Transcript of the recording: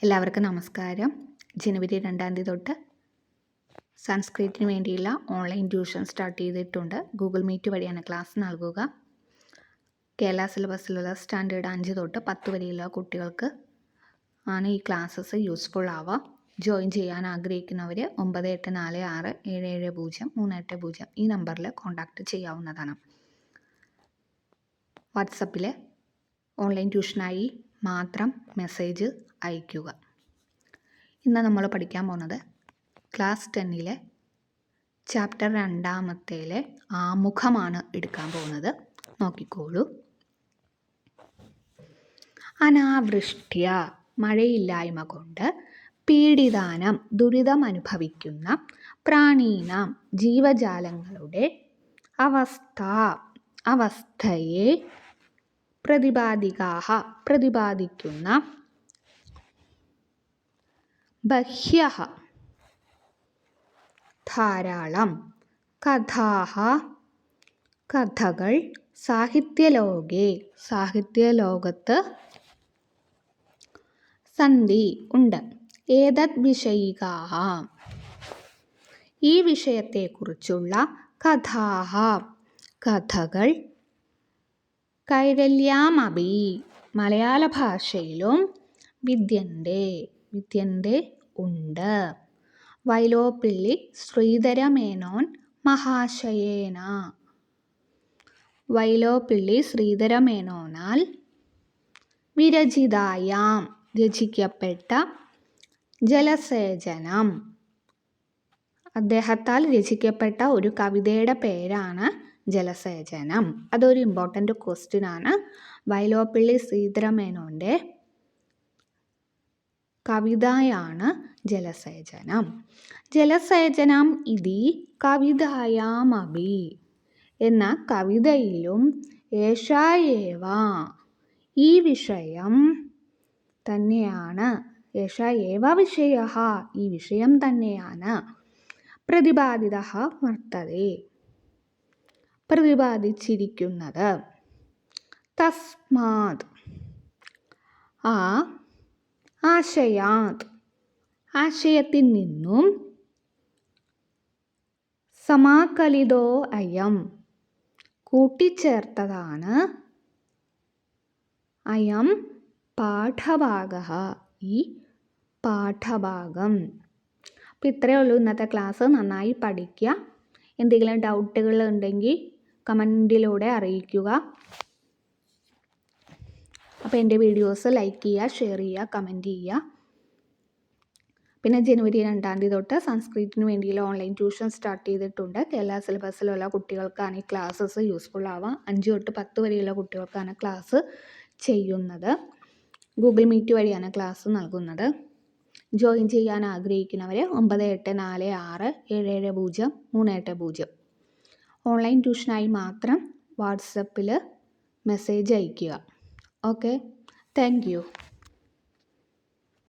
എല്ലാവർക്കും നമസ്കാരം. ജനുവരി 2 തൊട്ട് സംസ്കൃതത്തിന് വേണ്ടിയുള്ള ഓൺലൈൻ ട്യൂഷൻ സ്റ്റാർട്ട് ചെയ്തിട്ടുണ്ട്. ഗൂഗിൾ മീറ്റ് വഴിയാണ് ക്ലാസ് നൽകുക. കേരള സിലബസിലുള്ള സ്റ്റാൻഡേർഡ് 5 തൊട്ട് 10 വരെയുള്ള കുട്ടികൾക്ക് ആണ് ഈ ക്ലാസ്സസ് യൂസ്ഫുൾ ആവുക. ജോയിൻ ചെയ്യാൻ ആഗ്രഹിക്കുന്നവർ 9846770380 ഈ നമ്പറിൽ കോൺടാക്റ്റ് ചെയ്യാവുന്നതാണ്. വാട്സപ്പിൽ ഓൺലൈൻ ട്യൂഷനായി മാത്രം മെസ്സേജ് അയയ്ക്കുക. ഇന്ന് നമ്മൾ പഠിക്കാൻ പോകുന്നത് ക്ലാസ് 10 ചാപ്റ്റർ 2 ആമുഖമാണ് എടുക്കാൻ പോകുന്നത്. നോക്കിക്കോളൂ. അനാവൃഷ്ട്യ മഴയില്ലായ്മ കൊണ്ട് പീഡിതാനം ദുരിതം അനുഭവിക്കുന്ന പ്രാണീനാം ജീവജാലങ്ങളുടെ അവസ്ഥയെ പ്രതിപാദിക്കുന്ന ബഹ്യഃ ധാരാളം കഥകൾ സാഹിത്യലോകത്ത് സന്ധി ഉണ്ട്. ഏതദ് വിഷയികാഃ ഈ വിഷയത്തെക്കുറിച്ചുള്ള കഥകൾ കൈരള്യാമപി മലയാള ഭാഷയിലും വിദ്യന്തെ ഉണ്ട്. വൈലോപ്പിള്ളി ശ്രീധരമേനോൻ ശ്രീധരമേനോനാൽ വിരചിതായാം രചിക്കപ്പെട്ട ജലസേചനം അദ്ദേഹത്താൽ രചിക്കപ്പെട്ട ഒരു കവിതയുടെ പേരാണ് ജലസേചനം. അതൊരു ഇമ്പോർട്ടൻ്റ് ക്വസ്റ്റ്യൻ ആണ്. വൈലോപ്പിള്ളി ശ്രീധരമേനോൻ്റെ കവിതയാണ് ജലസേചനം ഇതി കവിതായാമപി എന്ന കവിതയിലും ഏഷ ഈ വിഷയം തന്നെയാണ് ഈ വിഷയം തന്നെയാണ് പ്രതിപാദിതഃ വർത്തതേ പ്രതിപാദിച്ചിരിക്കുന്നത്. തസ്മാത് ആശയത്തിൽ നിന്നും സമാകലിതോ അയം കൂട്ടിച്ചേർത്തതാണ് അയം പാഠഭാഗഃ ഈ പാഠഭാഗം. അപ്പോൾ ഇത്രയേ ഉള്ളൂ ഇന്നത്തെ ക്ലാസ്. നന്നായി പഠിക്കുക. എന്തെങ്കിലും ഡൗട്ടുകൾ ഉണ്ടെങ്കിൽ കമൻറ്റിലൂടെ അറിയിക്കുക. അപ്പോൾ എൻ്റെ വീഡിയോസ് ലൈക്ക് ചെയ്യുക, ഷെയർ ചെയ്യുക, കമൻറ്റ് ചെയ്യുക. പിന്നെ ജനുവരി 2 തൊട്ട് സംസ്കൃതത്തിന് വേണ്ടിയുള്ള ഓൺലൈൻ ട്യൂഷൻ സ്റ്റാർട്ട് ചെയ്തിട്ടുണ്ട്. കേരള സിലബസിലുള്ള കുട്ടികൾക്കാണ് ഈ ക്ലാസ്സസ് യൂസ്ഫുൾ ആവുക. 5 തൊട്ട് 10 വരെയുള്ള കുട്ടികൾക്കാണ് ക്ലാസ് ചെയ്യുന്നത്. ഗൂഗിൾ മീറ്റ് വഴിയാണ് ക്ലാസ് നൽകുന്നത്. ജോയിൻ ചെയ്യാൻ ആഗ്രഹിക്കുന്നവർ 9846770380 ഓൺലൈൻ ട്യൂഷനായി മാത്രം വാട്സപ്പിൽ മെസ്സേജ് അയയ്ക്കുക. Okay, thank you.